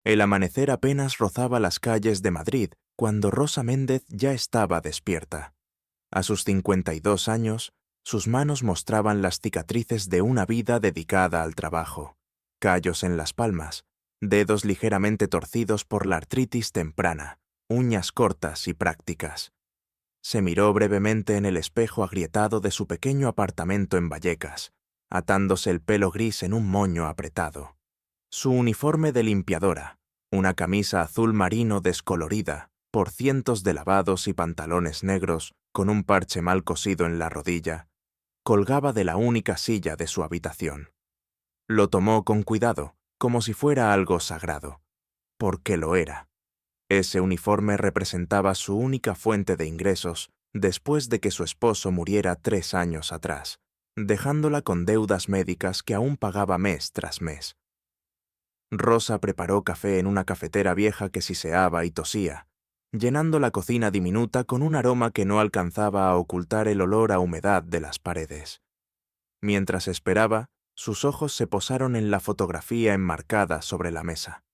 El amanecer apenas rozaba las calles de Madrid cuando Rosa Méndez ya estaba despierta. A sus 52 años, sus manos mostraban las cicatrices de una vida dedicada al trabajo, callos en las palmas, dedos ligeramente torcidos por la artritis temprana, uñas cortas y prácticas. Se miró brevemente en el espejo agrietado de su pequeño apartamento en Vallecas, atándose el pelo gris en un moño apretado. Su uniforme de limpiadora, una camisa azul marino descolorida por cientos de lavados y pantalones negros con un parche mal cosido en la rodilla, colgaba de la única silla de su habitación. Lo tomó con cuidado, como si fuera algo sagrado, porque lo era. Ese uniforme representaba su única fuente de ingresos después de que su esposo muriera 3 años atrás, dejándola con deudas médicas que aún pagaba mes tras mes. Rosa preparó café en una cafetera vieja que siseaba y tosía, llenando la cocina diminuta con un aroma que no alcanzaba a ocultar el olor a humedad de las paredes. Mientras esperaba, sus ojos se posaron en la fotografía enmarcada sobre la mesa.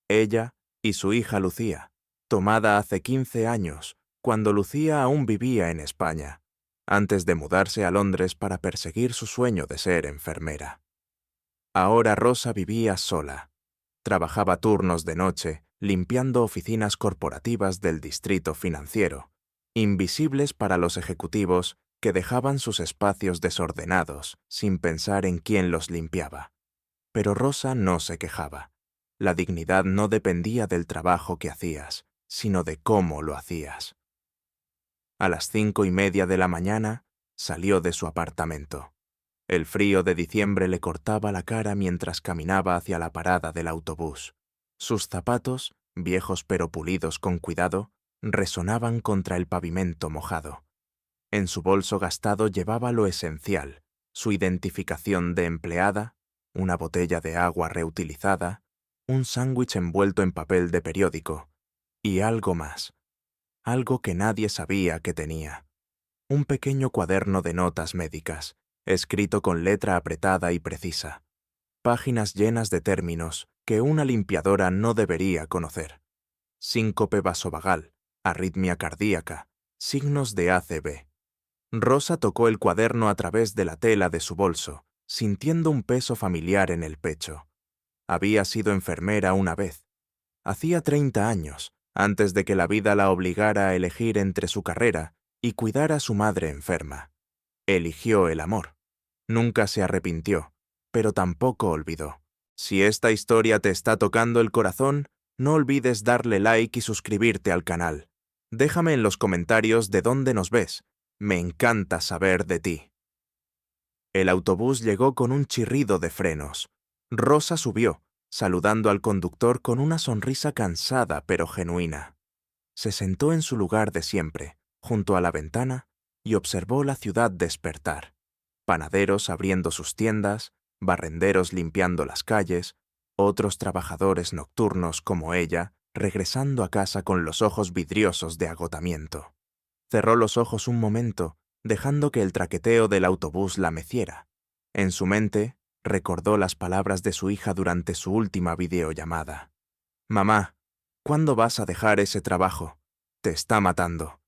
Ella y su hija Lucía, tomada hace 15 años, cuando Lucía aún vivía en España, antes de mudarse a Londres para perseguir su sueño de ser enfermera. Ahora Rosa vivía sola. Trabajaba turnos de noche, limpiando oficinas corporativas del distrito financiero, invisibles para los ejecutivos que dejaban sus espacios desordenados sin pensar en quién los limpiaba. Pero Rosa no se quejaba. La dignidad no dependía del trabajo que hacías, sino de cómo lo hacías. A las 5:30 de la mañana salió de su apartamento. El frío de diciembre le cortaba la cara mientras caminaba hacia la parada del autobús. Sus zapatos, viejos pero pulidos con cuidado, resonaban contra el pavimento mojado. En su bolso gastado llevaba lo esencial: su identificación de empleada, una botella de agua reutilizada, un sándwich envuelto en papel de periódico, y algo más, algo que nadie sabía que tenía: un pequeño cuaderno de notas médicas, escrito con letra apretada y precisa, páginas llenas de términos que una limpiadora no debería conocer: síncope vasovagal, arritmia cardíaca, signos de ACV. Rosa tocó el cuaderno a través de la tela de su bolso, sintiendo un peso familiar en el pecho. Había sido enfermera una vez. Hacía 30 años, antes de que la vida la obligara a elegir entre su carrera y cuidar a su madre enferma. Eligió el amor. Nunca se arrepintió, pero tampoco olvidó. Si esta historia te está tocando el corazón, no olvides darle like y suscribirte al canal. Déjame en los comentarios de dónde nos ves. Me encanta saber de ti. El autobús llegó con un chirrido de frenos. Rosa subió, saludando al conductor con una sonrisa cansada pero genuina. Se sentó en su lugar de siempre, junto a la ventana, y observó la ciudad despertar. Panaderos abriendo sus tiendas, barrenderos limpiando las calles, otros trabajadores nocturnos como ella, regresando a casa con los ojos vidriosos de agotamiento. Cerró los ojos un momento, dejando que el traqueteo del autobús la meciera. En su mente, recordó las palabras de su hija durante su última videollamada. «Mamá, ¿cuándo vas a dejar ese trabajo? Te está matando».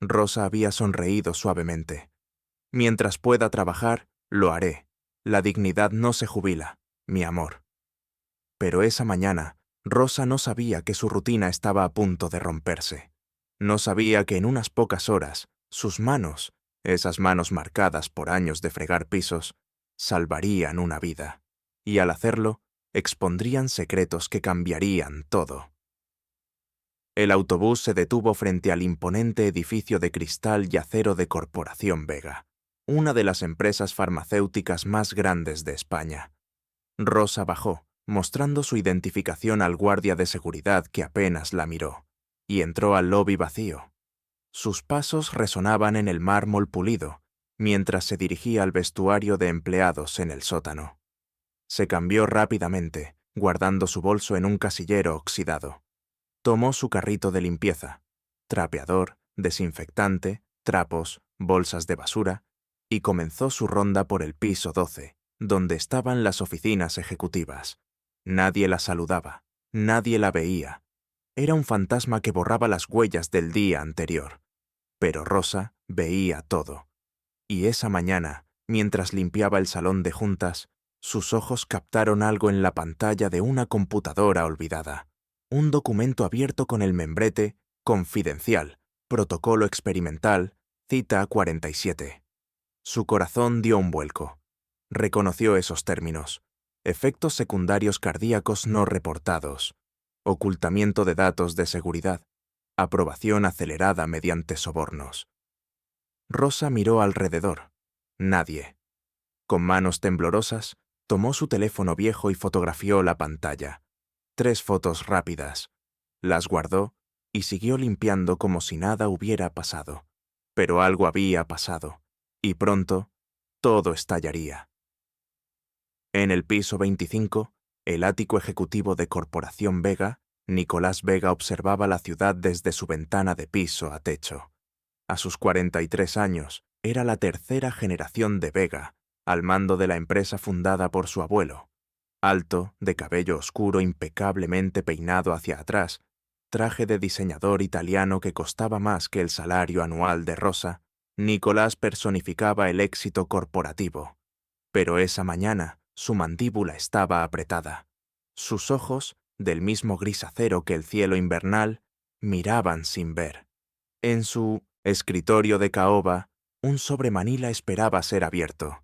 Rosa había sonreído suavemente. «Mientras pueda trabajar, lo haré. La dignidad no se jubila, mi amor». Pero esa mañana, Rosa no sabía que su rutina estaba a punto de romperse. No sabía que en unas pocas horas, sus manos, esas manos marcadas por años de fregar pisos, salvarían una vida. Y al hacerlo, expondrían secretos que cambiarían todo. El autobús se detuvo frente al imponente edificio de cristal y acero de Corporación Vega, una de las empresas farmacéuticas más grandes de España. Rosa bajó, mostrando su identificación al guardia de seguridad que apenas la miró, y entró al lobby vacío. Sus pasos resonaban en el mármol pulido, mientras se dirigía al vestuario de empleados en el sótano. Se cambió rápidamente, guardando su bolso en un casillero oxidado. Tomó su carrito de limpieza, trapeador, desinfectante, trapos, bolsas de basura, y comenzó su ronda por el piso 12, donde estaban las oficinas ejecutivas. Nadie la saludaba. Nadie la veía. Era un fantasma que borraba las huellas del día anterior. Pero Rosa veía todo. Y esa mañana, mientras limpiaba el salón de juntas, sus ojos captaron algo en la pantalla de una computadora olvidada. Un documento abierto con el membrete Confidencial, Protocolo Experimental, Cita 47. Su corazón dio un vuelco. Reconoció esos términos. Efectos secundarios cardíacos no reportados. Ocultamiento de datos de seguridad. Aprobación acelerada mediante sobornos. Rosa miró alrededor. Nadie. Con manos temblorosas, tomó su teléfono viejo y fotografió la pantalla. 3 fotos rápidas. Las guardó y siguió limpiando como si nada hubiera pasado. Pero algo había pasado, y pronto todo estallaría. En el piso 25, el ático ejecutivo de Corporación Vega, Nicolás Vega observaba la ciudad desde su ventana de piso a techo. A sus 43 años, era la tercera generación de Vega, al mando de la empresa fundada por su abuelo. Alto, de cabello oscuro impecablemente peinado hacia atrás, traje de diseñador italiano que costaba más que el salario anual de Rosa, Nicolás personificaba el éxito corporativo. Pero esa mañana, su mandíbula estaba apretada. Sus ojos, del mismo gris acero que el cielo invernal, miraban sin ver. En su escritorio de caoba, un sobremanila esperaba ser abierto.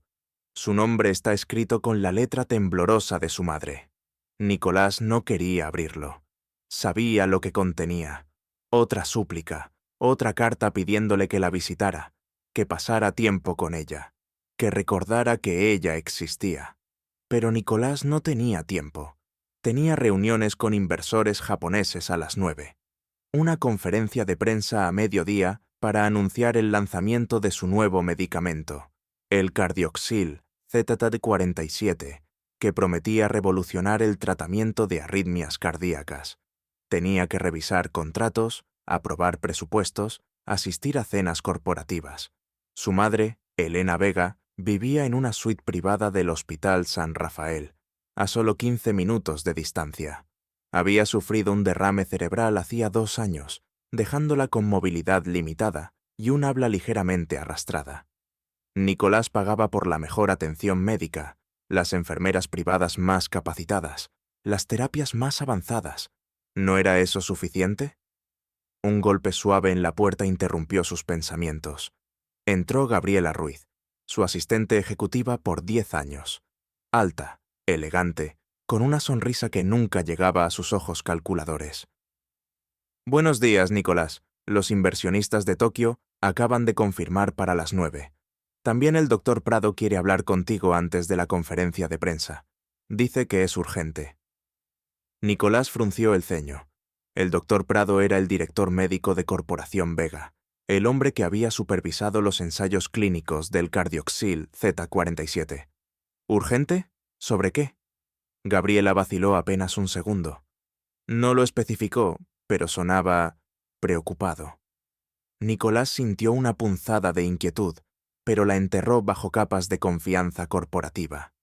Su nombre está escrito con la letra temblorosa de su madre. Nicolás no quería abrirlo. Sabía lo que contenía. Otra súplica, otra carta pidiéndole que la visitara, que pasara tiempo con ella, que recordara que ella existía. Pero Nicolás no tenía tiempo. Tenía reuniones con inversores japoneses a las 9. Una conferencia de prensa a mediodía para anunciar el lanzamiento de su nuevo medicamento, el Cardioxil Z47, que prometía revolucionar el tratamiento de arritmias cardíacas. Tenía que revisar contratos, aprobar presupuestos, asistir a cenas corporativas. Su madre, Elena Vega, vivía en una suite privada del Hospital San Rafael, a solo 15 minutos de distancia. Había sufrido un derrame cerebral hacía 2 años, dejándola con movilidad limitada y un habla ligeramente arrastrada. Nicolás pagaba por la mejor atención médica, las enfermeras privadas más capacitadas, las terapias más avanzadas. ¿No era eso suficiente? Un golpe suave en la puerta interrumpió sus pensamientos. Entró Gabriela Ruiz, su asistente ejecutiva por 10 años. Alta, elegante, con una sonrisa que nunca llegaba a sus ojos calculadores. Buenos días, Nicolás. Los inversionistas de Tokio acaban de confirmar para las 9. También el doctor Prado quiere hablar contigo antes de la conferencia de prensa. Dice que es urgente. Nicolás frunció el ceño. El doctor Prado era el director médico de Corporación Vega, el hombre que había supervisado los ensayos clínicos del Cardioxil Z47. ¿Urgente? ¿Sobre qué? Gabriela vaciló apenas un segundo. No lo especificó, pero sonaba preocupado. Nicolás sintió una punzada de inquietud, pero la enterró bajo capas de confianza corporativa.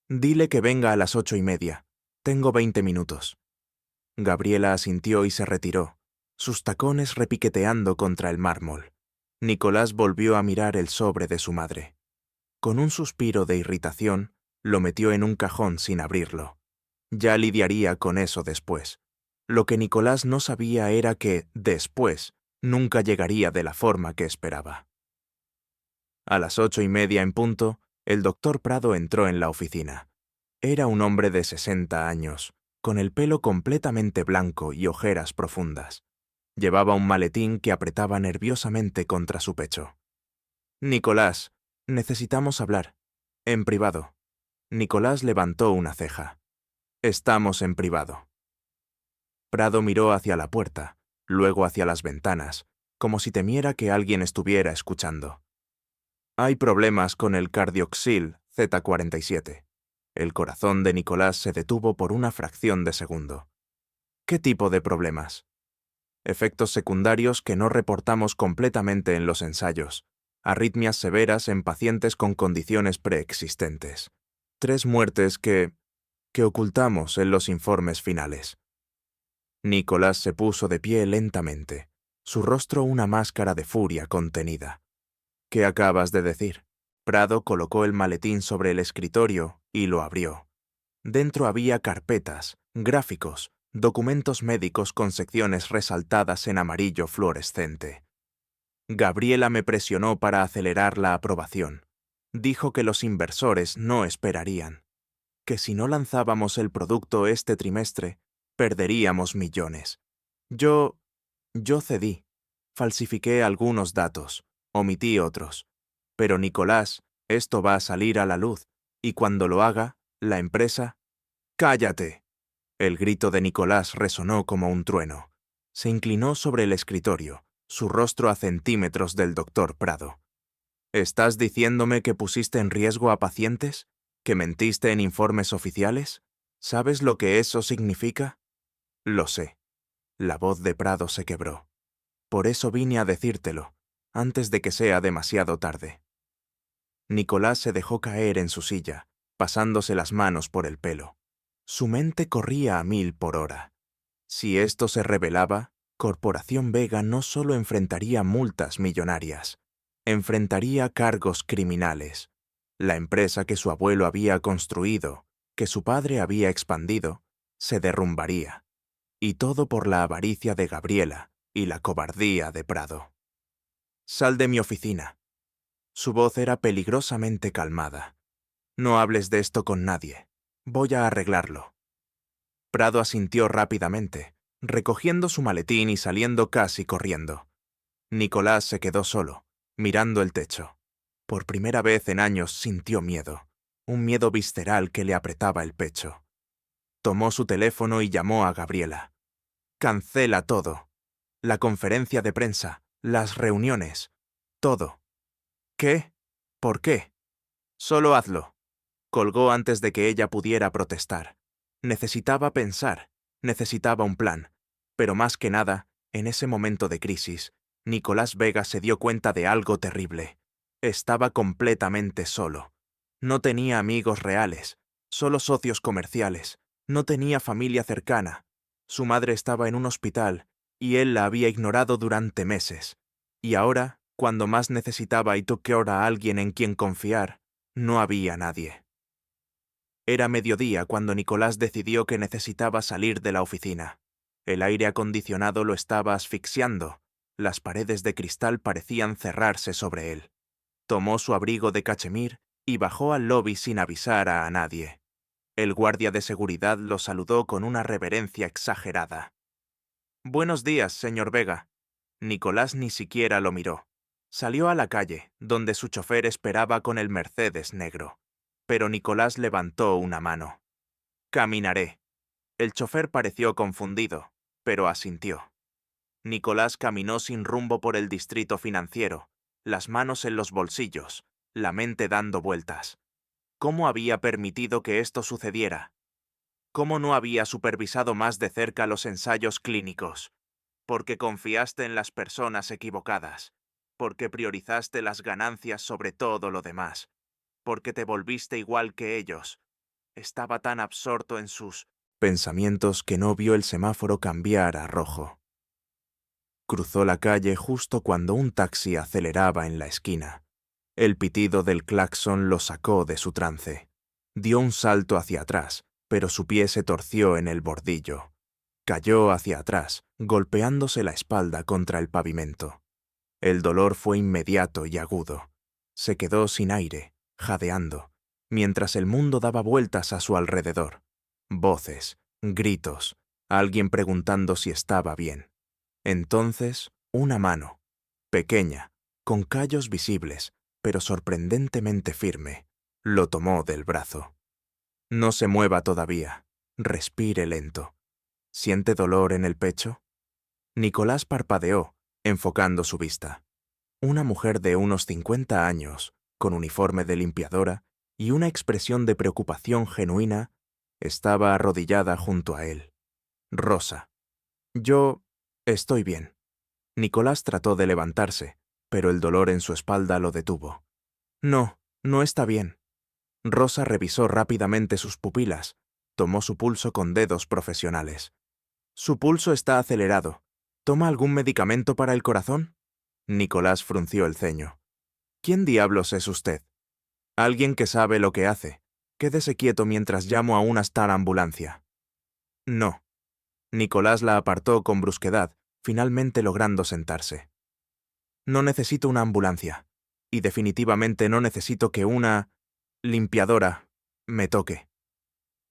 Dile que venga a las 8:30. Tengo 20 minutos. Gabriela asintió y se retiró, sus tacones repiqueteando contra el mármol. Nicolás volvió a mirar el sobre de su madre. Con un suspiro de irritación, lo metió en un cajón sin abrirlo. Ya lidiaría con eso después. Lo que Nicolás no sabía era que, después, nunca llegaría de la forma que esperaba. A las 8:30 en punto, el doctor Prado entró en la oficina. Era un hombre de 60 años, con el pelo completamente blanco y ojeras profundas. Llevaba un maletín que apretaba nerviosamente contra su pecho. Nicolás, necesitamos hablar. En privado. Nicolás levantó una ceja. Estamos en privado. Prado miró hacia la puerta, luego hacia las ventanas, como si temiera que alguien estuviera escuchando. Hay problemas con el Cardioxil Z47. El corazón de Nicolás se detuvo por una fracción de segundo. ¿Qué tipo de problemas? Efectos secundarios que no reportamos completamente en los ensayos. Arritmias severas en pacientes con condiciones preexistentes. 3 muertes que ocultamos en los informes finales. Nicolás se puso de pie lentamente, su rostro una máscara de furia contenida. ¿Qué acabas de decir? Prado colocó el maletín sobre el escritorio y lo abrió. Dentro había carpetas, gráficos, documentos médicos con secciones resaltadas en amarillo fluorescente. Gabriela me presionó para acelerar la aprobación. Dijo que los inversores no esperarían, que si no lanzábamos el producto este trimestre, perderíamos millones. Yo cedí. Falsifiqué algunos datos, omití otros. Pero Nicolás, esto va a salir a la luz, y cuando lo haga, la empresa... ¡Cállate! El grito de Nicolás resonó como un trueno. Se inclinó sobre el escritorio, su rostro a centímetros del doctor Prado. ¿Estás diciéndome que pusiste en riesgo a pacientes? ¿Que mentiste en informes oficiales? ¿Sabes lo que eso significa? Lo sé. La voz de Prado se quebró. Por eso vine a decírtelo, antes de que sea demasiado tarde. Nicolás se dejó caer en su silla, pasándose las manos por el pelo. Su mente corría a 1000 por hora. Si esto se revelaba, Corporación Vega no solo enfrentaría multas millonarias, enfrentaría cargos criminales. La empresa que su abuelo había construido, que su padre había expandido, se derrumbaría. Y todo por la avaricia de Gabriela y la cobardía de Prado. «Sal de mi oficina». Su voz era peligrosamente calmada. «No hables de esto con nadie. Voy a arreglarlo». Prado asintió rápidamente, recogiendo su maletín y saliendo casi corriendo. Nicolás se quedó solo, mirando el techo. Por primera vez en años sintió miedo, un miedo visceral que le apretaba el pecho. Tomó su teléfono y llamó a Gabriela. «Cancela todo. La conferencia de prensa, las reuniones, todo». «¿Qué? ¿Por qué?» «Solo hazlo». Colgó antes de que ella pudiera protestar. Necesitaba pensar, necesitaba un plan. Pero más que nada, en ese momento de crisis, Nicolás Vega se dio cuenta de algo terrible. Estaba completamente solo. No tenía amigos reales, solo socios comerciales. No tenía familia cercana. Su madre estaba en un hospital y él la había ignorado durante meses. Y ahora, cuando más necesitaba y toqué ahora a alguien en quien confiar, no había nadie. Era mediodía cuando Nicolás decidió que necesitaba salir de la oficina. El aire acondicionado lo estaba asfixiando. Las paredes de cristal parecían cerrarse sobre él. Tomó su abrigo de cachemir y bajó al lobby sin avisar a nadie. El guardia de seguridad lo saludó con una reverencia exagerada. «Buenos días, señor Vega». Nicolás ni siquiera lo miró. Salió a la calle, donde su chofer esperaba con el Mercedes negro. Pero Nicolás levantó una mano. «Caminaré». El chofer pareció confundido, pero asintió. Nicolás caminó sin rumbo por el distrito financiero, las manos en los bolsillos, la mente dando vueltas. ¿Cómo había permitido que esto sucediera? ¿Cómo no había supervisado más de cerca los ensayos clínicos? Porque confiaste en las personas equivocadas, porque priorizaste las ganancias sobre todo lo demás, porque te volviste igual que ellos. Estaba tan absorto en sus pensamientos que no vio el semáforo cambiar a rojo. Cruzó la calle justo cuando un taxi aceleraba en la esquina. El pitido del claxon lo sacó de su trance. Dio un salto hacia atrás, pero su pie se torció en el bordillo. Cayó hacia atrás, golpeándose la espalda contra el pavimento. El dolor fue inmediato y agudo. Se quedó sin aire, jadeando, mientras el mundo daba vueltas a su alrededor. Voces, gritos, alguien preguntando si estaba bien. Entonces, una mano, pequeña, con callos visibles, pero sorprendentemente firme, lo tomó del brazo. «No se mueva todavía. Respire lento. ¿Siente dolor en el pecho?» Nicolás parpadeó, enfocando su vista. Una mujer de unos 50 años, con uniforme de limpiadora y una expresión de preocupación genuina, estaba arrodillada junto a él. «Rosa». «Yo estoy bien». Nicolás trató de levantarse, pero el dolor en su espalda lo detuvo. «No, no está bien». Rosa revisó rápidamente sus pupilas, tomó su pulso con dedos profesionales. Su pulso está acelerado. ¿Toma algún medicamento para el corazón? Nicolás frunció el ceño. ¿Quién diablos es usted? Alguien que sabe lo que hace. Quédese quieto mientras llamo a una Star ambulancia. No. Nicolás la apartó con brusquedad, finalmente logrando sentarse. No necesito una ambulancia. Y definitivamente no necesito que una limpiadora me toque.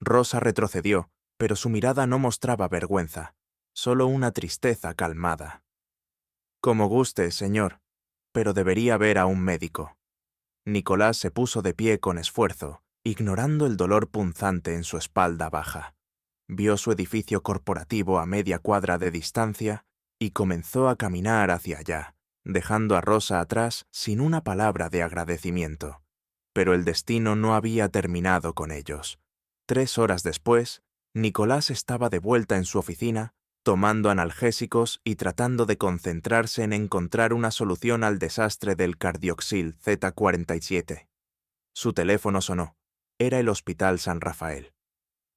Rosa retrocedió, pero su mirada no mostraba vergüenza, solo una tristeza calmada. Como guste, señor, pero debería ver a un médico. Nicolás se puso de pie con esfuerzo, ignorando el dolor punzante en su espalda baja. Vio su edificio corporativo a media cuadra de distancia y comenzó a caminar hacia allá, dejando a Rosa atrás sin una palabra de agradecimiento. Pero el destino no había terminado con ellos. 3 horas después, Nicolás estaba de vuelta en su oficina, tomando analgésicos y tratando de concentrarse en encontrar una solución al desastre del Cardioxil Z47. Su teléfono sonó. Era el Hospital San Rafael.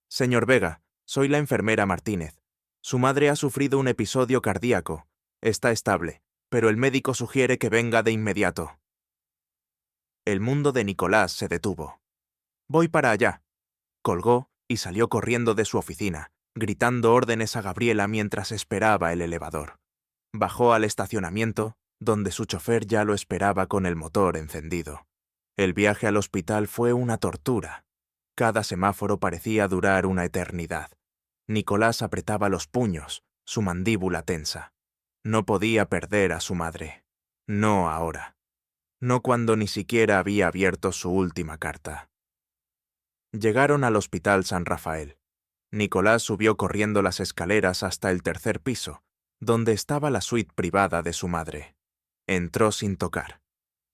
Señor Vega, soy la enfermera Martínez. Su madre ha sufrido un episodio cardíaco. Está estable, pero el médico sugiere que venga de inmediato. El mundo de Nicolás se detuvo. Voy para allá. Colgó y salió corriendo de su oficina, gritando órdenes a Gabriela mientras esperaba el elevador. Bajó al estacionamiento, donde su chofer ya lo esperaba con el motor encendido. El viaje al hospital fue una tortura. Cada semáforo parecía durar una eternidad. Nicolás apretaba los puños, su mandíbula tensa. No podía perder a su madre. No ahora. No cuando ni siquiera había abierto su última carta. Llegaron al Hospital San Rafael. Nicolás subió corriendo las escaleras hasta el 3er piso, donde estaba la suite privada de su madre. Entró sin tocar.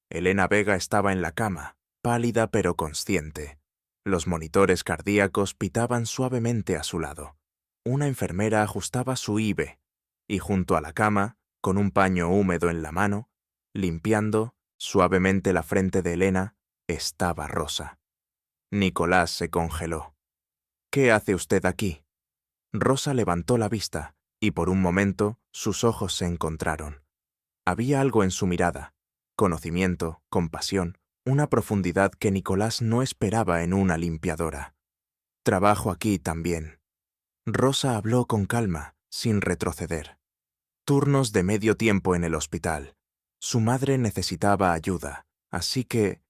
Elena Vega estaba en la cama, pálida pero consciente. Los monitores cardíacos pitaban suavemente a su lado. Una enfermera ajustaba su IV, y junto a la cama, con un paño húmedo en la mano, limpiando suavemente la frente de Elena, estaba Rosa. Nicolás se congeló. ¿Qué hace usted aquí? Rosa levantó la vista, y por un momento sus ojos se encontraron. Había algo en su mirada, conocimiento, compasión, una profundidad que Nicolás no esperaba en una limpiadora. Trabajo aquí también. Rosa habló con calma, sin retroceder. Turnos de medio tiempo en el hospital. Su madre necesitaba ayuda, así que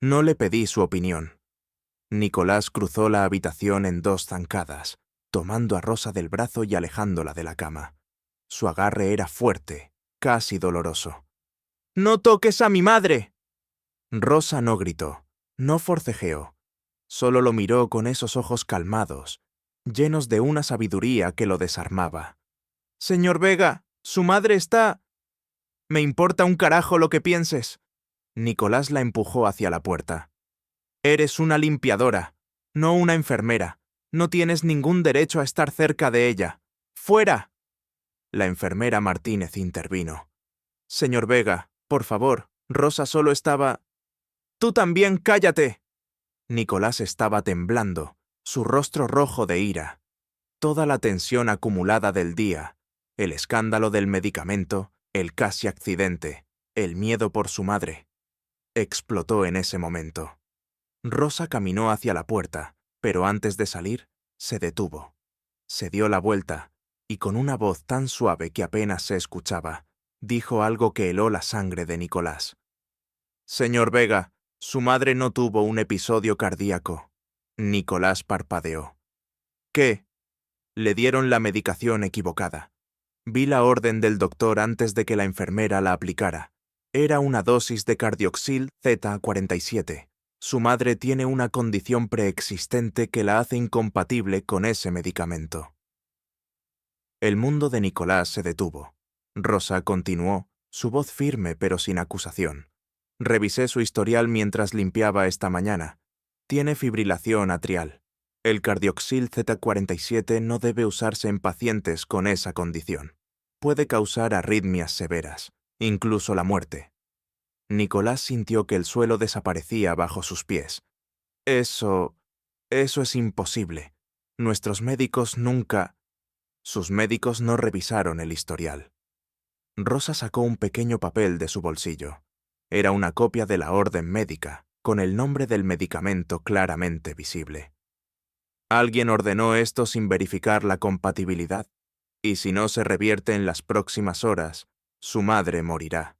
no le pedí su opinión. Nicolás cruzó la habitación en 2 zancadas, tomando a Rosa del brazo y alejándola de la cama. Su agarre era fuerte, casi doloroso. ¡No toques a mi madre! Rosa no gritó, no forcejeó. Solo lo miró con esos ojos calmados, llenos de una sabiduría que lo desarmaba. «Señor Vega, su madre está...» «Me importa un carajo lo que pienses». Nicolás la empujó hacia la puerta. «Eres una limpiadora, no una enfermera. No tienes ningún derecho a estar cerca de ella. ¡Fuera!». La enfermera Martínez intervino. «Señor Vega, por favor, Rosa solo estaba...». «¡Tú también cállate!». Nicolás estaba temblando, su rostro rojo de ira. Toda la tensión acumulada del día, el escándalo del medicamento, el casi accidente, el miedo por su madre, explotó en ese momento. Rosa caminó hacia la puerta, pero antes de salir, se detuvo. Se dio la vuelta, y con una voz tan suave que apenas se escuchaba, dijo algo que heló la sangre de Nicolás. «Señor Vega, su madre no tuvo un episodio cardíaco». Nicolás parpadeó. «¿Qué?» «Le dieron la medicación equivocada. Vi la orden del doctor antes de que la enfermera la aplicara. Era una dosis de Cardioxil Z47. Su madre tiene una condición preexistente que la hace incompatible con ese medicamento». El mundo de Nicolás se detuvo. Rosa continuó, su voz firme pero sin acusación. «Revisé su historial mientras limpiaba esta mañana. Tiene fibrilación atrial. El Cardioxil Z47 no debe usarse en pacientes con esa condición. Puede causar arritmias severas, incluso la muerte». Nicolás sintió que el suelo desaparecía bajo sus pies. Eso es imposible. Nuestros médicos nunca... Sus médicos no revisaron el historial. Rosa sacó un pequeño papel de su bolsillo. Era una copia de la orden médica, con el nombre del medicamento claramente visible. Alguien ordenó esto sin verificar la compatibilidad, y si no se revierte en las próximas horas, su madre morirá.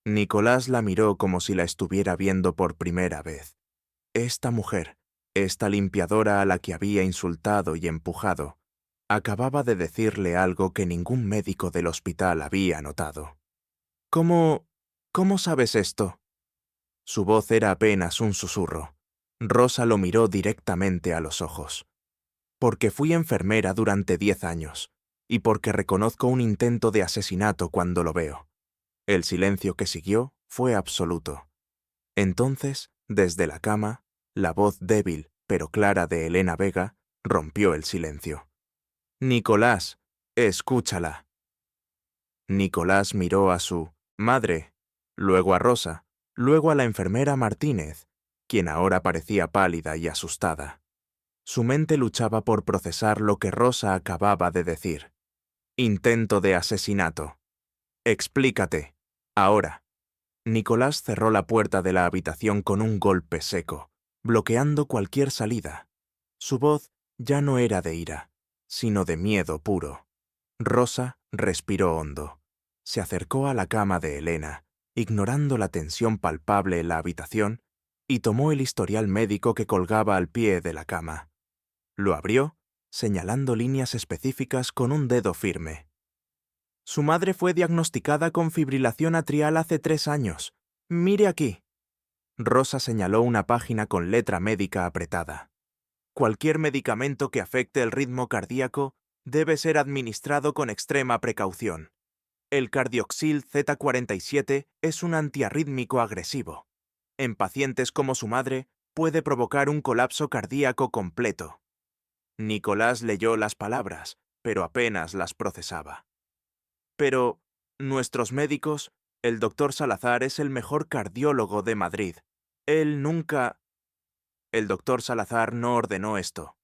Nicolás la miró como si la estuviera viendo por primera vez. Esta mujer, esta limpiadora a la que había insultado y empujado, acababa de decirle algo que ningún médico del hospital había notado. ¿Cómo sabes esto? Su voz era apenas un susurro. Rosa lo miró directamente a los ojos. Porque fui enfermera durante 10 años, y porque reconozco un intento de asesinato cuando lo veo. El silencio que siguió fue absoluto. Entonces, desde la cama, la voz débil pero clara de Elena Vega rompió el silencio. «Nicolás, escúchala». Nicolás miró a su madre, luego a Rosa, luego a la enfermera Martínez, quien ahora parecía pálida y asustada. Su mente luchaba por procesar lo que Rosa acababa de decir. Intento de asesinato. Explícate. Ahora. Nicolás cerró la puerta de la habitación con un golpe seco, bloqueando cualquier salida. Su voz ya no era de ira, sino de miedo puro. Rosa respiró hondo. Se acercó a la cama de Elena, ignorando la tensión palpable en la habitación, y tomó el historial médico que colgaba al pie de la cama. Lo abrió, señalando líneas específicas con un dedo firme. Su madre fue diagnosticada con fibrilación atrial hace 3 años. Mire aquí. Rosa señaló una página con letra médica apretada. Cualquier medicamento que afecte el ritmo cardíaco debe ser administrado con extrema precaución. El Cardioxil Z47 es un antiarrítmico agresivo. En pacientes como su madre, puede provocar un colapso cardíaco completo. Nicolás leyó las palabras, pero apenas las procesaba. Pero nuestros médicos, el doctor Salazar es el mejor cardiólogo de Madrid. Él nunca... El doctor Salazar no ordenó esto.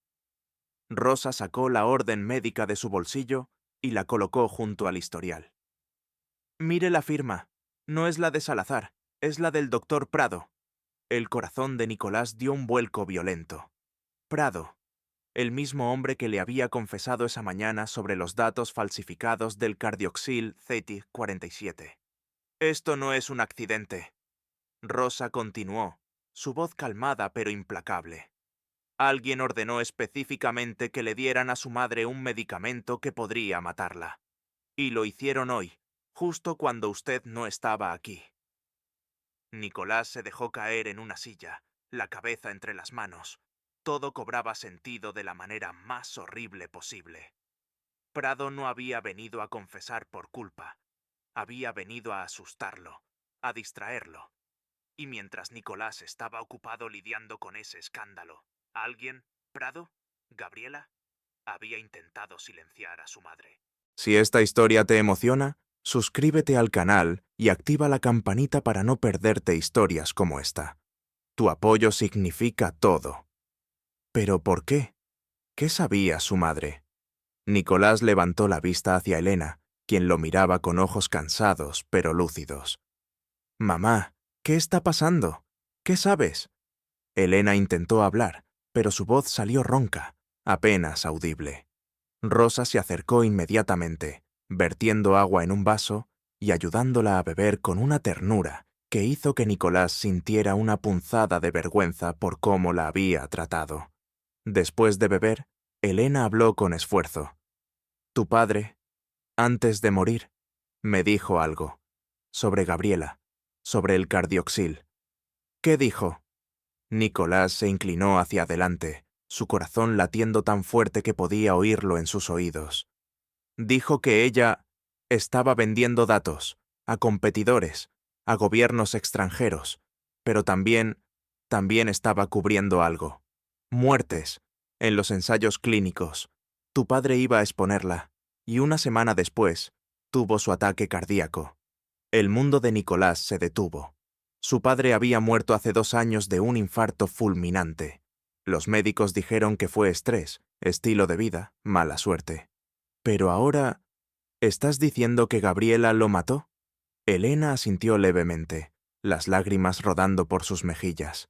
Rosa sacó la orden médica de su bolsillo y la colocó junto al historial. Mire la firma. No es la de Salazar, es la del doctor Prado. El corazón de Nicolás dio un vuelco violento. Prado. El mismo hombre que le había confesado esa mañana sobre los datos falsificados del Cardioxil Z47. Esto no es un accidente. Rosa continuó, su voz calmada pero implacable. Alguien ordenó específicamente que le dieran a su madre un medicamento que podría matarla. Y lo hicieron hoy, justo cuando usted no estaba aquí. Nicolás se dejó caer en una silla, la cabeza entre las manos. Todo cobraba sentido de la manera más horrible posible. Prado no había venido a confesar por culpa. Había venido a asustarlo, a distraerlo. Y mientras Nicolás estaba ocupado lidiando con ese escándalo, alguien, Prado, Gabriela, había intentado silenciar a su madre. Si esta historia te emociona, suscríbete al canal y activa la campanita para no perderte historias como esta. Tu apoyo significa todo. ¿Pero por qué? ¿Qué sabía su madre? Nicolás levantó la vista hacia Elena, quien lo miraba con ojos cansados pero lúcidos. «Mamá, ¿qué está pasando? ¿Qué sabes?» Elena intentó hablar, pero su voz salió ronca, apenas audible. Rosa se acercó inmediatamente, vertiendo agua en un vaso y ayudándola a beber con una ternura que hizo que Nicolás sintiera una punzada de vergüenza por cómo la había tratado. Después de beber, Elena habló con esfuerzo. «Tu padre, antes de morir, me dijo algo. Sobre Gabriela, sobre el Cardioxil». «¿Qué dijo?» Nicolás se inclinó hacia adelante, su corazón latiendo tan fuerte que podía oírlo en sus oídos. Dijo que ella estaba vendiendo datos a competidores, a gobiernos extranjeros, pero también estaba cubriendo algo. Muertes, en los ensayos clínicos. Tu padre iba a exponerla, y una semana después, tuvo su ataque cardíaco. El mundo de Nicolás se detuvo. Su padre había muerto hace 2 años de un infarto fulminante. Los médicos dijeron que fue estrés, Estilo de vida, mala suerte. Pero ahora, ¿estás diciendo que Gabriela lo mató? Elena asintió levemente, las lágrimas rodando por sus mejillas.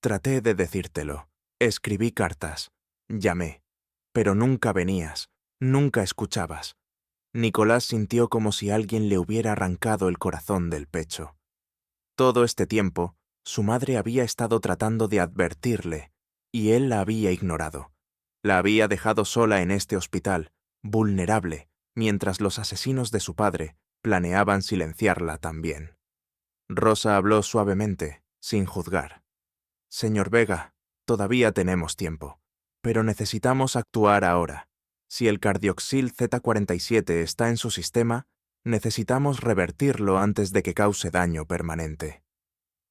Traté de decírtelo. Escribí cartas. Llamé. Pero nunca venías. Nunca escuchabas. Nicolás sintió como si alguien le hubiera arrancado el corazón del pecho. Todo este tiempo, su madre había estado tratando de advertirle, y él la había ignorado. La había dejado sola en este hospital, vulnerable, mientras los asesinos de su padre planeaban silenciarla también. Rosa habló suavemente, sin juzgar. Señor Vega, todavía tenemos tiempo, pero necesitamos actuar ahora. Si el cardioxil Z47 está en su sistema, necesitamos revertirlo antes de que cause daño permanente.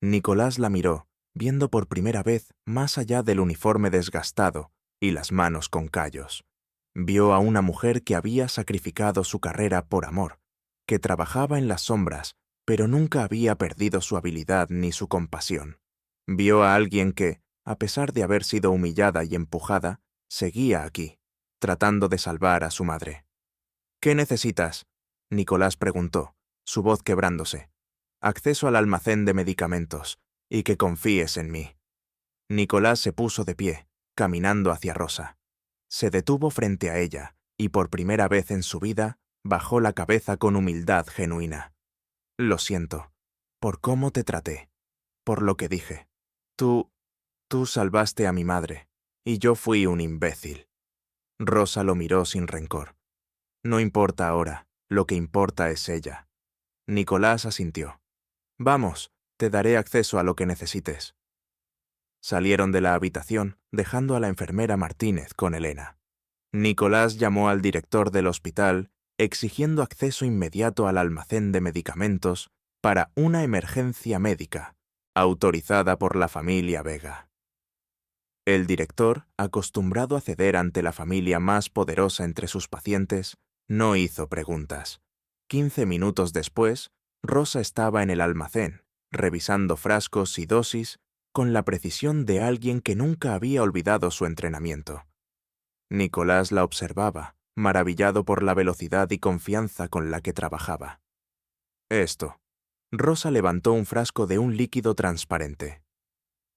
Nicolás la miró, viendo por primera vez más allá del uniforme desgastado y las manos con callos. Vio a una mujer que había sacrificado su carrera por amor, que trabajaba en las sombras, pero nunca había perdido su habilidad ni su compasión. Vio a alguien que, a pesar de haber sido humillada y empujada, seguía aquí, tratando de salvar a su madre. ¿Qué necesitas?, Nicolás preguntó, su voz quebrándose. Acceso al almacén de medicamentos, y que confíes en mí. Nicolás se puso de pie, caminando hacia Rosa. Se detuvo frente a ella, y por primera vez en su vida, bajó la cabeza con humildad genuina. Lo siento, por cómo te traté, por lo que dije. Tú salvaste a mi madre, y yo fui un imbécil. Rosa lo miró sin rencor. No importa ahora, lo que importa es ella. Nicolás asintió. Vamos, te daré acceso a lo que necesites. Salieron de la habitación, dejando a la enfermera Martínez con Elena. Nicolás llamó al director del hospital, exigiendo acceso inmediato al almacén de medicamentos para una emergencia médica, autorizada por la familia Vega. El director, acostumbrado a ceder ante la familia más poderosa entre sus pacientes, no hizo preguntas. 15 minutos después, Rosa estaba en el almacén, revisando frascos y dosis con la precisión de alguien que nunca había olvidado su entrenamiento. Nicolás la observaba, maravillado por la velocidad y confianza con la que trabajaba. Esto. Rosa levantó un frasco de un líquido transparente.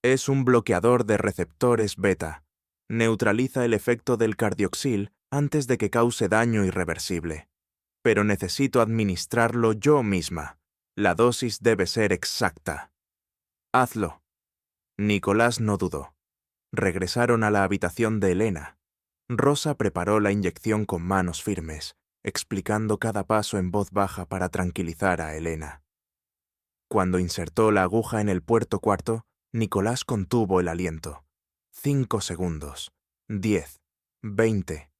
Es un bloqueador de receptores beta. Neutraliza el efecto del cardioxil antes de que cause daño irreversible. Pero necesito administrarlo yo misma. La dosis debe ser exacta. Hazlo. Nicolás no dudó. Regresaron a la habitación de Elena. Rosa preparó la inyección con manos firmes, explicando cada paso en voz baja para tranquilizar a Elena. Cuando insertó la aguja en el puerto cuarto, Nicolás contuvo el aliento. 5 segundos. 10. 20.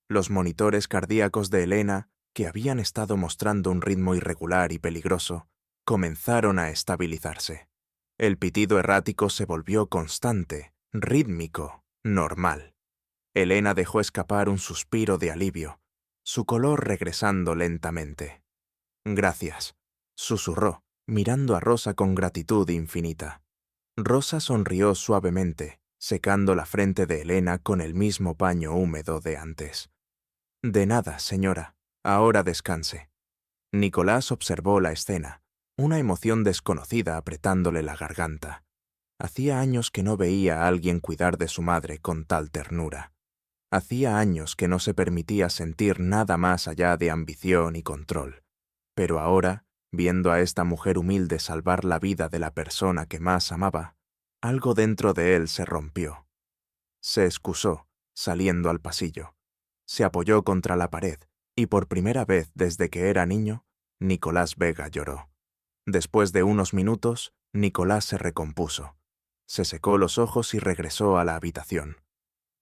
Los monitores cardíacos de Elena, que habían estado mostrando un ritmo irregular y peligroso, comenzaron a estabilizarse. El pitido errático se volvió constante, rítmico, normal. Elena dejó escapar un suspiro de alivio, su color regresando lentamente. Gracias, susurró, mirando a Rosa con gratitud infinita. Rosa sonrió suavemente, secando la frente de Elena con el mismo paño húmedo de antes. De nada, señora. Ahora descanse. Nicolás observó la escena, una emoción desconocida apretándole la garganta. Hacía años que no veía a alguien cuidar de su madre con tal ternura. Hacía años que no se permitía sentir nada más allá de ambición y control. Pero ahora, viendo a esta mujer humilde salvar la vida de la persona que más amaba, algo dentro de él se rompió. Se excusó, saliendo al pasillo. Se apoyó contra la pared, y por primera vez desde que era niño, Nicolás Vega lloró. Después de unos minutos, Nicolás se recompuso. Se secó los ojos y regresó a la habitación.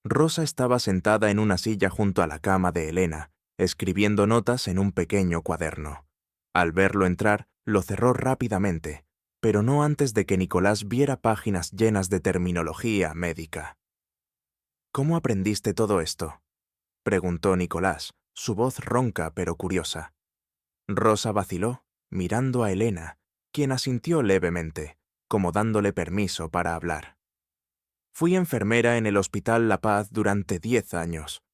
Rosa estaba sentada en una silla junto a la cama de Elena, escribiendo notas en un pequeño cuaderno. Al verlo entrar, lo cerró rápidamente, pero no antes de que Nicolás viera páginas llenas de terminología médica. ¿Cómo aprendiste todo esto?, preguntó Nicolás, su voz ronca pero curiosa. Rosa vaciló, mirando a Elena, quien asintió levemente, como dándole permiso para hablar. Fui enfermera en el Hospital La Paz durante 10 años.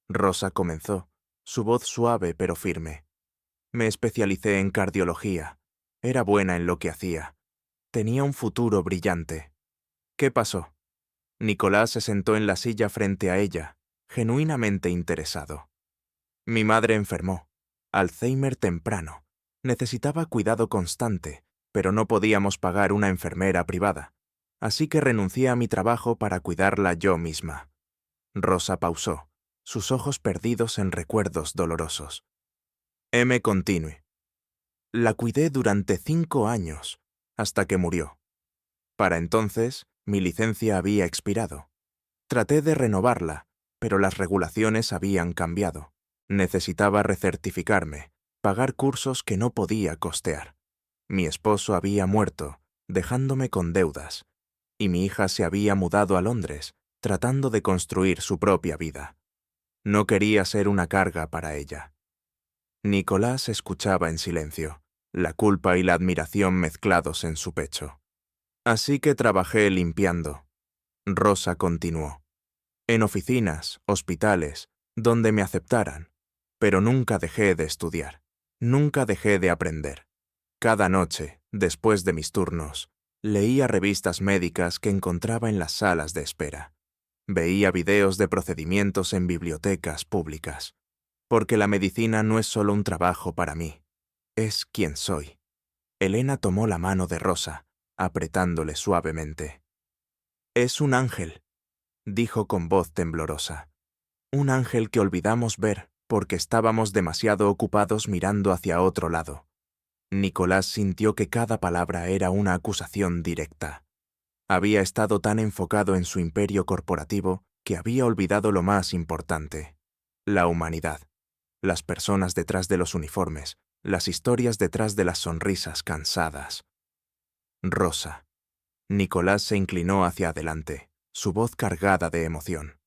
Rosa comenzó, su voz suave pero firme. Me especialicé en cardiología. Era buena en lo que hacía. Tenía un futuro brillante. ¿Qué pasó? Nicolás se sentó en la silla frente a ella, genuinamente interesado. Mi madre enfermó. Alzheimer temprano. Necesitaba cuidado constante, pero no podíamos pagar una enfermera privada. Así que renuncié a mi trabajo para cuidarla yo misma. Rosa pausó, sus ojos perdidos en recuerdos dolorosos. M. continue. La cuidé durante 5 años, hasta que murió. Para entonces, mi licencia había expirado. Traté de renovarla, pero las regulaciones habían cambiado. Necesitaba recertificarme, pagar cursos que no podía costear. Mi esposo había muerto, dejándome con deudas, y mi hija se había mudado a Londres, tratando de construir su propia vida. No quería ser una carga para ella. Nicolás escuchaba en silencio, la culpa y la admiración mezclados en su pecho. Así que trabajé limpiando. Rosa continuó. En oficinas, hospitales, donde me aceptaran. Pero nunca dejé de estudiar. Nunca dejé de aprender. Cada noche, después de mis turnos, leía revistas médicas que encontraba en las salas de espera. Veía videos de procedimientos en bibliotecas públicas. Porque la medicina no es solo un trabajo para mí. Es quien soy. Elena tomó la mano de Rosa, apretándole suavemente. Es un ángel, dijo con voz temblorosa. Un ángel que olvidamos ver porque estábamos demasiado ocupados mirando hacia otro lado. Nicolás sintió que cada palabra era una acusación directa. Había estado tan enfocado en su imperio corporativo que había olvidado lo más importante: la humanidad, las personas detrás de los uniformes, las historias detrás de las sonrisas cansadas. Rosa. Nicolás se inclinó hacia adelante, su voz cargada de emoción.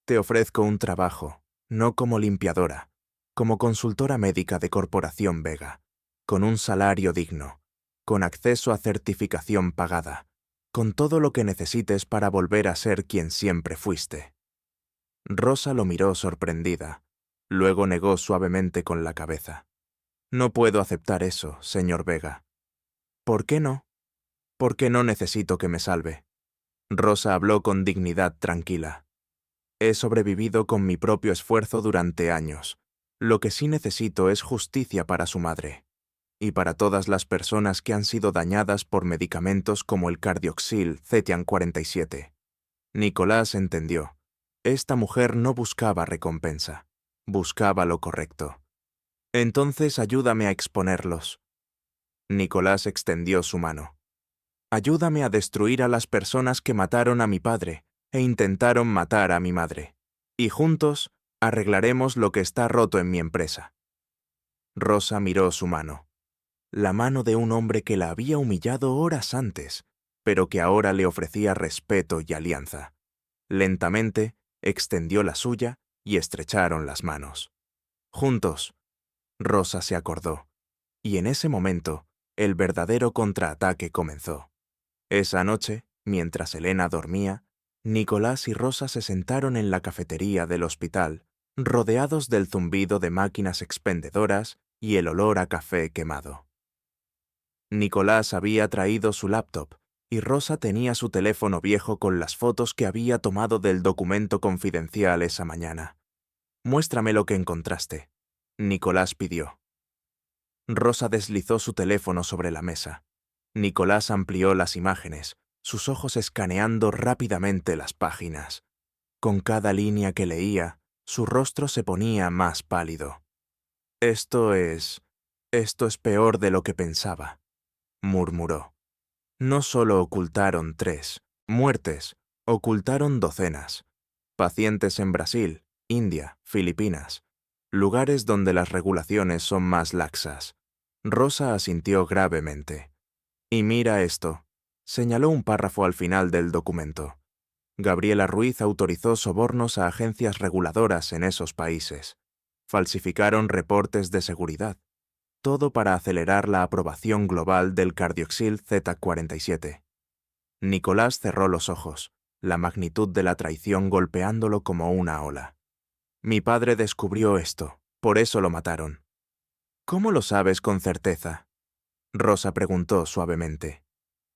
Te ofrezco un trabajo, no como limpiadora, como consultora médica de Corporación Vega, con un salario digno, con acceso a certificación pagada, con todo lo que necesites para volver a ser quien siempre fuiste. Rosa lo miró sorprendida, luego negó suavemente con la cabeza. No puedo aceptar eso, señor Vega. ¿Por qué no? Porque no necesito que me salve. Rosa habló con dignidad tranquila. He sobrevivido con mi propio esfuerzo durante años. Lo que sí necesito es justicia para su madre. Y para todas las personas que han sido dañadas por medicamentos como el Cardioxil Zetian 47. Nicolás entendió. Esta mujer no buscaba recompensa. Buscaba lo correcto. Entonces ayúdame a exponerlos. Nicolás extendió su mano. Ayúdame a destruir a las personas que mataron a mi padre e intentaron matar a mi madre. Y juntos arreglaremos lo que está roto en mi empresa. Rosa miró su mano. La mano de un hombre que la había humillado horas antes, pero que ahora le ofrecía respeto y alianza. Lentamente extendió la suya y estrecharon las manos. Juntos. Rosa se acordó, y en ese momento el verdadero contraataque comenzó. Esa noche, mientras Elena dormía, Nicolás y Rosa se sentaron en la cafetería del hospital, rodeados del zumbido de máquinas expendedoras y el olor a café quemado. Nicolás había traído su laptop y Rosa tenía su teléfono viejo con las fotos que había tomado del documento confidencial esa mañana. Muéstrame lo que encontraste, Nicolás pidió. Rosa deslizó su teléfono sobre la mesa. Nicolás amplió las imágenes, sus ojos escaneando rápidamente las páginas. Con cada línea que leía, su rostro se ponía más pálido. Esto es peor de lo que pensaba, murmuró. No solo ocultaron 3 muertes, ocultaron docenas. Pacientes en Brasil, India, Filipinas, lugares donde las regulaciones son más laxas. Rosa asintió gravemente. Y mira esto, señaló un párrafo al final del documento. Gabriela Ruiz autorizó sobornos a agencias reguladoras en esos países. Falsificaron reportes de seguridad. Todo para acelerar la aprobación global del Cardioxil Z47. Nicolás cerró los ojos, la magnitud de la traición golpeándolo como una ola. Mi padre descubrió esto, por eso lo mataron. ¿Cómo lo sabes con certeza? Rosa preguntó suavemente.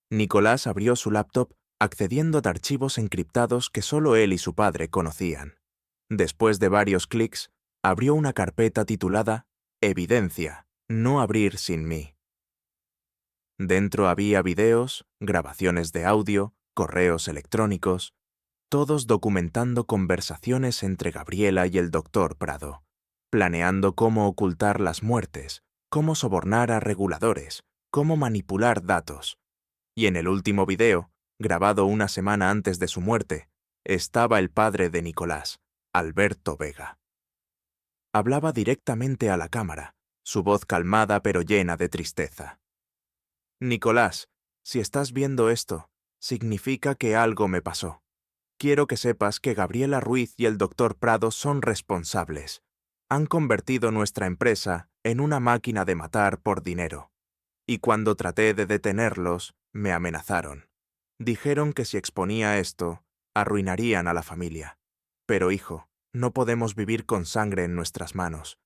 Nicolás abrió su laptop accediendo a archivos encriptados que solo él y su padre conocían. Después de varios clics, abrió una carpeta titulada Evidencia, no abrir sin mí. Dentro había videos, grabaciones de audio, correos electrónicos, todos documentando conversaciones entre Gabriela y el doctor Prado, planeando cómo ocultar las muertes, cómo sobornar a reguladores, cómo manipular datos. Y en el último video, grabado una semana antes de su muerte, estaba el padre de Nicolás, Alberto Vega. Hablaba directamente a la cámara, su voz calmada pero llena de tristeza. Nicolás, si estás viendo esto, significa que algo me pasó. Quiero que sepas que Gabriela Ruiz y el doctor Prado son responsables. Han convertido nuestra empresa en una máquina de matar por dinero. Y cuando traté de detenerlos, me amenazaron. Dijeron que si exponía esto, arruinarían a la familia. Pero hijo, no podemos vivir con sangre en nuestras manos.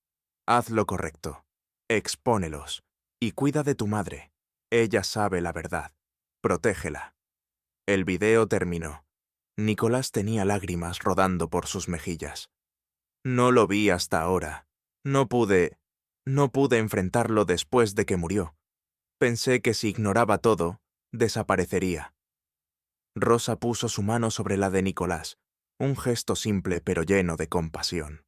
Haz lo correcto. Expónelos. Y cuida de tu madre. Ella sabe la verdad. Protégela. El video terminó. Nicolás tenía lágrimas rodando por sus mejillas. No lo vi hasta ahora. No pude enfrentarlo después de que murió. Pensé que si ignoraba todo, desaparecería. Rosa puso su mano sobre la de Nicolás, un gesto simple pero lleno de compasión.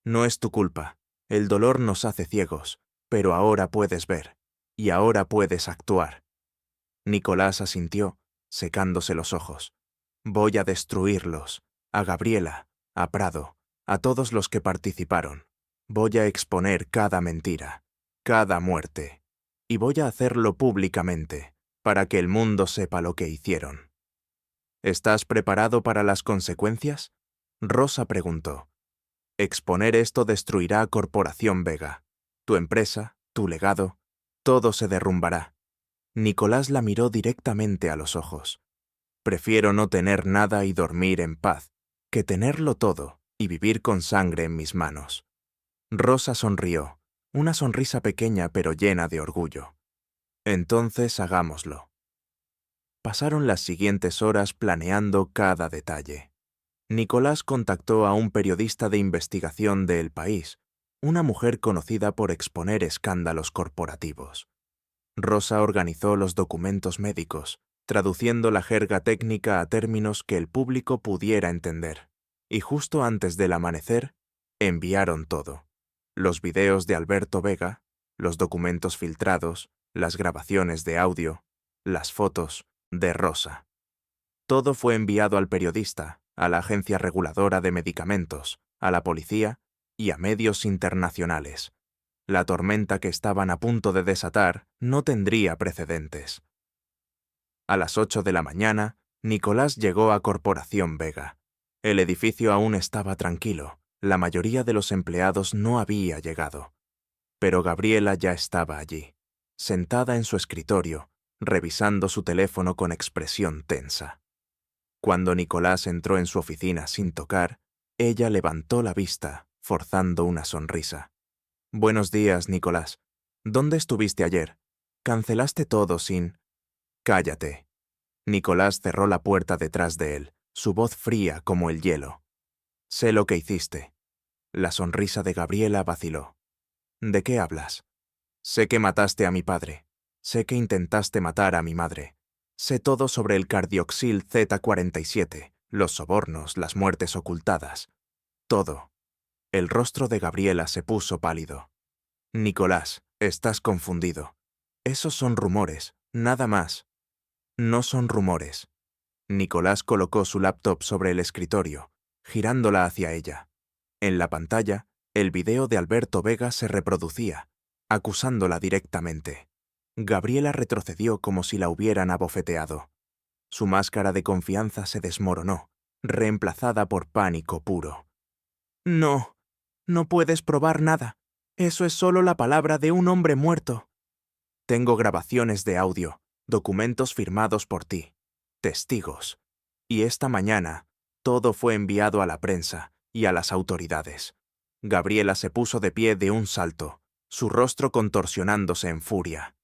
No es tu culpa. El dolor nos hace ciegos, pero ahora puedes ver, y ahora puedes actuar. Nicolás asintió, secándose los ojos. Voy a destruirlos, a Gabriela, a Prado, a todos los que participaron. Voy a exponer cada mentira, cada muerte, y voy a hacerlo públicamente, para que el mundo sepa lo que hicieron. ¿Estás preparado para las consecuencias? Rosa preguntó. Exponer esto destruirá a Corporación Vega. Tu empresa, tu legado, todo se derrumbará. Nicolás la miró directamente a los ojos. Prefiero no tener nada y dormir en paz, que tenerlo todo y vivir con sangre en mis manos. Rosa sonrió, una sonrisa pequeña pero llena de orgullo. Entonces hagámoslo. Pasaron las siguientes horas planeando cada detalle. Nicolás contactó a un periodista de investigación de El País, una mujer conocida por exponer escándalos corporativos. Rosa organizó los documentos médicos, traduciendo la jerga técnica a términos que el público pudiera entender. Y justo antes del amanecer, enviaron todo. Los videos de Alberto Vega, los documentos filtrados, las grabaciones de audio, las fotos de Rosa. Todo fue enviado al periodista, a la Agencia Reguladora de Medicamentos, a la policía y a medios internacionales. La tormenta que estaban a punto de desatar no tendría precedentes. A las 8 de la mañana, Nicolás llegó a Corporación Vega. El edificio aún estaba tranquilo, la mayoría de los empleados no había llegado. Pero Gabriela ya estaba allí, sentada en su escritorio, revisando su teléfono con expresión tensa. Cuando Nicolás entró en su oficina sin tocar, ella levantó la vista, forzando una sonrisa. «Buenos días, Nicolás. ¿Dónde estuviste ayer? Cancelaste todo sin...» «Cállate». Nicolás cerró la puerta detrás de él, su voz fría como el hielo. «Sé lo que hiciste». La sonrisa de Gabriela vaciló. «¿De qué hablas?» «Sé que mataste a mi padre. Sé que intentaste matar a mi madre. Sé todo sobre el Cardioxil Z47, los sobornos, las muertes ocultadas. Todo». El rostro de Gabriela se puso pálido. «Nicolás, estás confundido. Esos son rumores, nada más». «No son rumores». Nicolás colocó su laptop sobre el escritorio, girándola hacia ella. En la pantalla, el video de Alberto Vega se reproducía, acusándola directamente. Gabriela retrocedió como si la hubieran abofeteado. Su máscara de confianza se desmoronó, reemplazada por pánico puro. «No, no puedes probar nada. Eso es solo la palabra de un hombre muerto». «Tengo grabaciones de audio, documentos firmados por ti, testigos. Y esta mañana, todo fue enviado a la prensa y a las autoridades. Gabriela se puso de pie de un salto, su rostro contorsionándose en furia.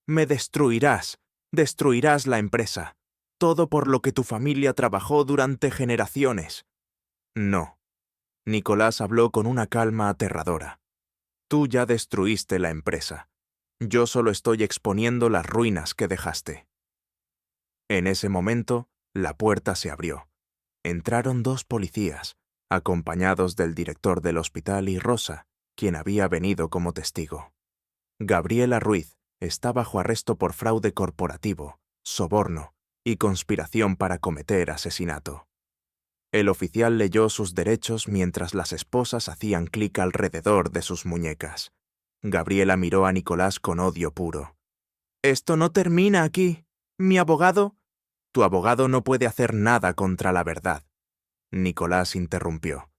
«Me destruirás, destruirás la empresa. Todo por lo que tu familia trabajó durante generaciones». «No». Nicolás habló con una calma aterradora. «Tú ya destruiste la empresa. Yo solo estoy exponiendo las ruinas que dejaste». En ese momento, la puerta se abrió. Entraron 2 policías, acompañados del director del hospital y Rosa, quien había venido como testigo. Gabriela Ruiz está bajo arresto por fraude corporativo, soborno y conspiración para cometer asesinato. El oficial leyó sus derechos mientras las esposas hacían clic alrededor de sus muñecas. Gabriela miró a Nicolás con odio puro. «Esto no termina aquí. Mi abogado...» «Tu abogado no puede hacer nada contra la verdad», Nicolás interrumpió.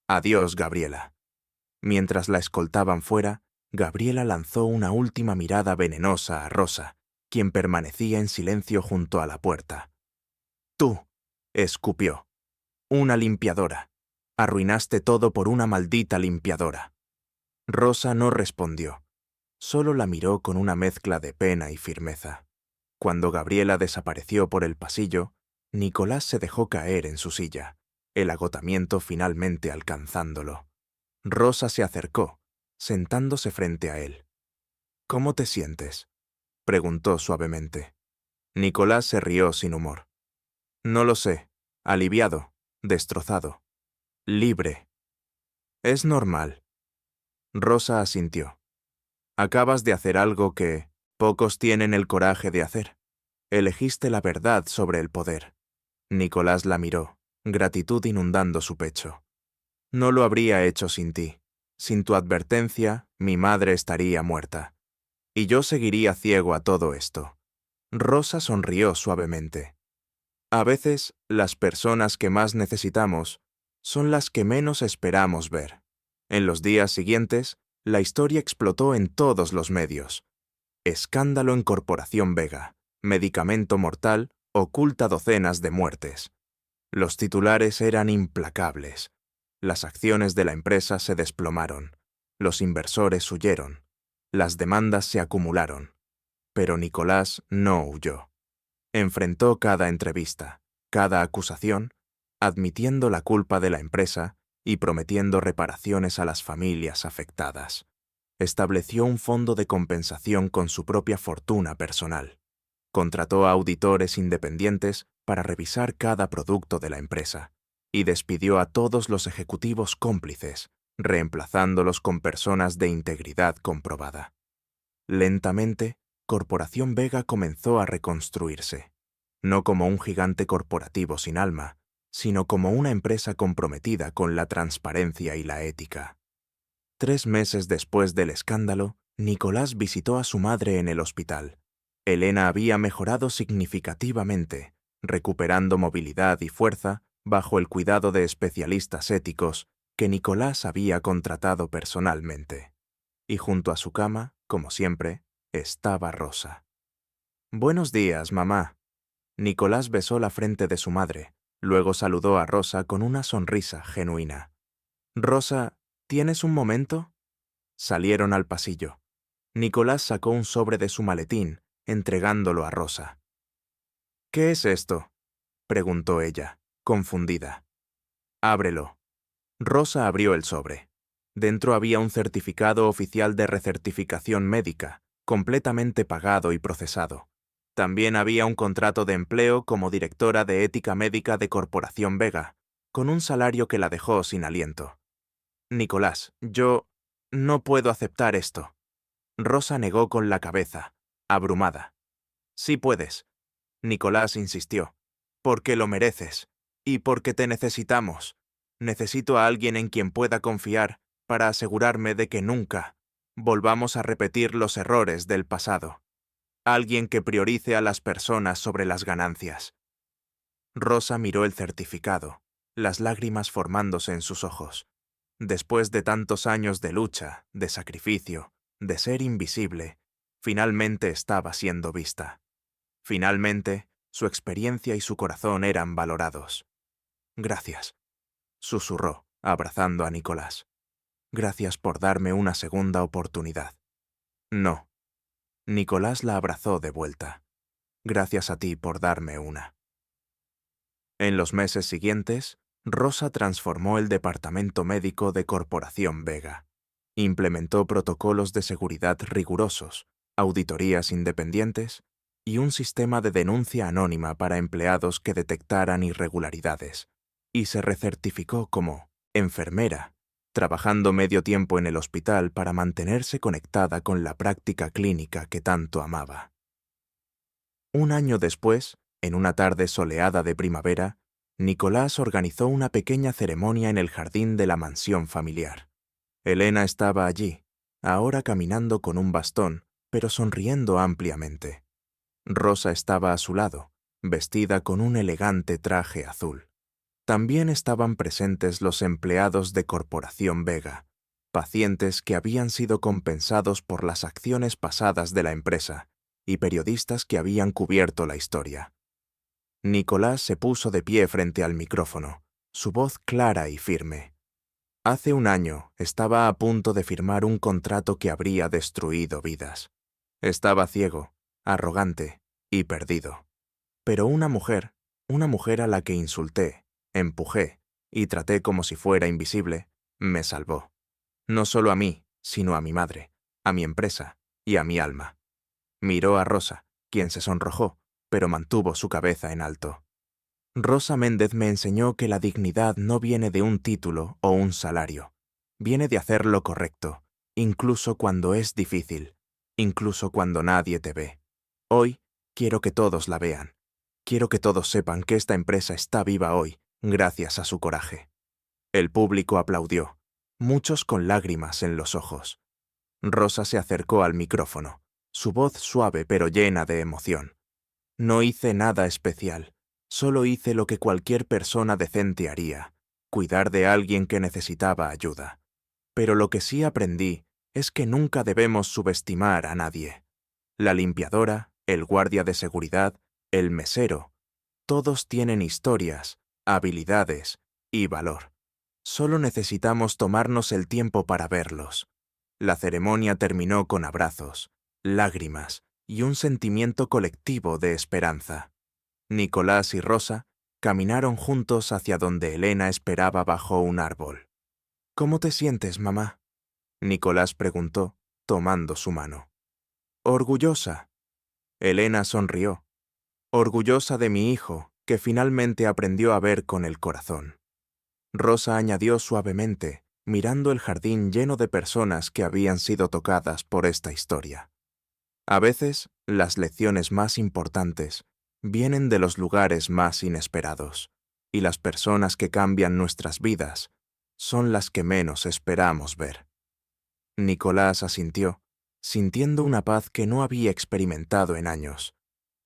«Adiós, Gabriela». Mientras la escoltaban fuera, Gabriela lanzó una última mirada venenosa a Rosa, quien permanecía en silencio junto a la puerta. «Tú», escupió, «una limpiadora. Arruinaste todo por una maldita limpiadora». Rosa no respondió. Solo la miró con una mezcla de pena y firmeza. Cuando Gabriela desapareció por el pasillo, Nicolás se dejó caer en su silla, el agotamiento finalmente alcanzándolo. Rosa se acercó, sentándose frente a él. «¿Cómo te sientes?», preguntó suavemente. Nicolás se rió sin humor. «No lo sé. Aliviado, destrozado, libre. Es normal». Rosa asintió. «Acabas de hacer algo que pocos tienen el coraje de hacer. Elegiste la verdad sobre el poder». Nicolás la miró, gratitud inundando su pecho. «No lo habría hecho sin ti. Sin tu advertencia, mi madre estaría muerta. Y yo seguiría ciego a todo esto». Rosa sonrió suavemente. «A veces, las personas que más necesitamos son las que menos esperamos ver». En los días siguientes, la historia explotó en todos los medios. Escándalo en Corporación Vega. Medicamento mortal oculta docenas de muertes. Los titulares eran implacables. Las acciones de la empresa se desplomaron. Los inversores huyeron. Las demandas se acumularon. Pero Nicolás no huyó. Enfrentó cada entrevista, cada acusación, admitiendo la culpa de la empresa y prometiendo reparaciones a las familias afectadas. Estableció un fondo de compensación con su propia fortuna personal. Contrató a auditores independientes para revisar cada producto de la empresa y despidió a todos los ejecutivos cómplices, reemplazándolos con personas de integridad comprobada. Lentamente, Corporación Vega comenzó a reconstruirse, no como un gigante corporativo sin alma, sino como una empresa comprometida con la transparencia y la ética. 3 meses después del escándalo, Nicolás visitó a su madre en el hospital. Elena había mejorado significativamente, recuperando movilidad y fuerza bajo el cuidado de especialistas éticos que Nicolás había contratado personalmente. Y junto a su cama, como siempre, estaba Rosa. «Buenos días, mamá». Nicolás besó la frente de su madre, luego saludó a Rosa con una sonrisa genuina. «Rosa, ¿tienes un momento?». Salieron al pasillo. Nicolás sacó un sobre de su maletín, entregándolo a Rosa. «¿Qué es esto?», preguntó ella, confundida. «Ábrelo». Rosa abrió el sobre. Dentro había un certificado oficial de recertificación médica, completamente pagado y procesado. También había un contrato de empleo como directora de ética médica de Corporación Vega, con un salario que la dejó sin aliento. «Nicolás, yo no puedo aceptar esto». Rosa negó con la cabeza, abrumada. «Sí puedes», Nicolás insistió, «porque lo mereces, y porque te necesitamos. Necesito a alguien en quien pueda confiar para asegurarme de que nunca volvamos a repetir los errores del pasado. Alguien que priorice a las personas sobre las ganancias». Rosa miró el certificado, las lágrimas formándose en sus ojos. Después de tantos años de lucha, de sacrificio, de ser invisible, finalmente estaba siendo vista. Finalmente, Su experiencia y su corazón eran valorados. «Gracias», susurró, abrazando a Nicolás. «Gracias por darme una segunda oportunidad». «No». Nicolás la abrazó de vuelta. «Gracias a ti por darme una». En los meses siguientes, Rosa transformó el departamento médico de Corporación Vega. Implementó protocolos de seguridad rigurosos, auditorías independientes y un sistema de denuncia anónima para empleados que detectaran irregularidades, y se recertificó como enfermera, trabajando medio tiempo en el hospital para mantenerse conectada con la práctica clínica que tanto amaba. Un año después, en una tarde soleada de primavera, Nicolás organizó una pequeña ceremonia en el jardín de la mansión familiar. Elena estaba allí, ahora caminando con un bastón, pero sonriendo ampliamente. Rosa estaba a su lado, vestida con un elegante traje azul. También estaban presentes los empleados de Corporación Vega, pacientes que habían sido compensados por las acciones pasadas de la empresa, y periodistas que habían cubierto la historia. Nicolás se puso de pie frente al micrófono, su voz clara y firme. Hace un año estaba a punto de firmar un contrato que habría destruido vidas. Estaba ciego, arrogante y perdido. Pero una mujer a la que insulté, empujé y traté como si fuera invisible, me salvó. No solo a mí, sino a mi madre, a mi empresa y a mi alma. Miró a Rosa, quien se sonrojó, pero mantuvo su cabeza en alto. Rosa Méndez me enseñó que la dignidad no viene de un título o un salario. Viene de hacer lo correcto, incluso cuando es difícil, incluso cuando nadie te ve. Hoy quiero que todos la vean. Quiero que todos sepan que esta empresa está viva hoy, gracias a su coraje. El público aplaudió, muchos con lágrimas en los ojos. Rosa se acercó al micrófono, su voz suave pero llena de emoción. No hice nada especial, solo hice lo que cualquier persona decente haría, cuidar de alguien que necesitaba ayuda. Pero lo que sí aprendí es que nunca debemos subestimar a nadie. La limpiadora, el guardia de seguridad, el mesero, todos tienen historias, habilidades y valor. Solo necesitamos tomarnos el tiempo para verlos. La ceremonia terminó con abrazos, lágrimas y un sentimiento colectivo de esperanza. Nicolás y Rosa caminaron juntos hacia donde Elena esperaba bajo un árbol. «¿Cómo te sientes, mamá?», Nicolás preguntó, tomando su mano. «Orgullosa». Elena sonrió. «Orgullosa de mi hijo, que finalmente aprendió a ver con el corazón». Rosa añadió suavemente, mirando el jardín lleno de personas que habían sido tocadas por esta historia. A veces, las lecciones más importantes vienen de los lugares más inesperados, y las personas que cambian nuestras vidas son las que menos esperamos ver. Nicolás asintió, sintiendo una paz que no había experimentado en años.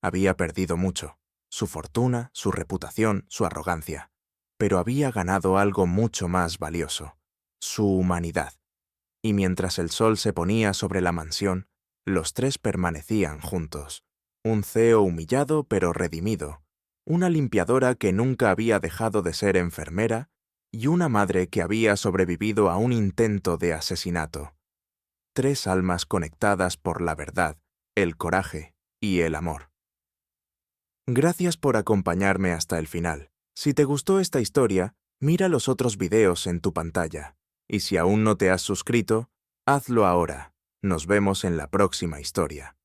Había perdido mucho, su fortuna, su reputación, su arrogancia, pero había ganado algo mucho más valioso, su humanidad. Y mientras el sol se ponía sobre la mansión, los tres permanecían juntos. Un CEO humillado pero redimido, una limpiadora que nunca había dejado de ser enfermera y una madre que había sobrevivido a un intento de asesinato. Tres almas conectadas por la verdad, el coraje y el amor. Gracias por acompañarme hasta el final. Si te gustó esta historia, mira los otros videos en tu pantalla. Y si aún no te has suscrito, hazlo ahora. Nos vemos en la próxima historia.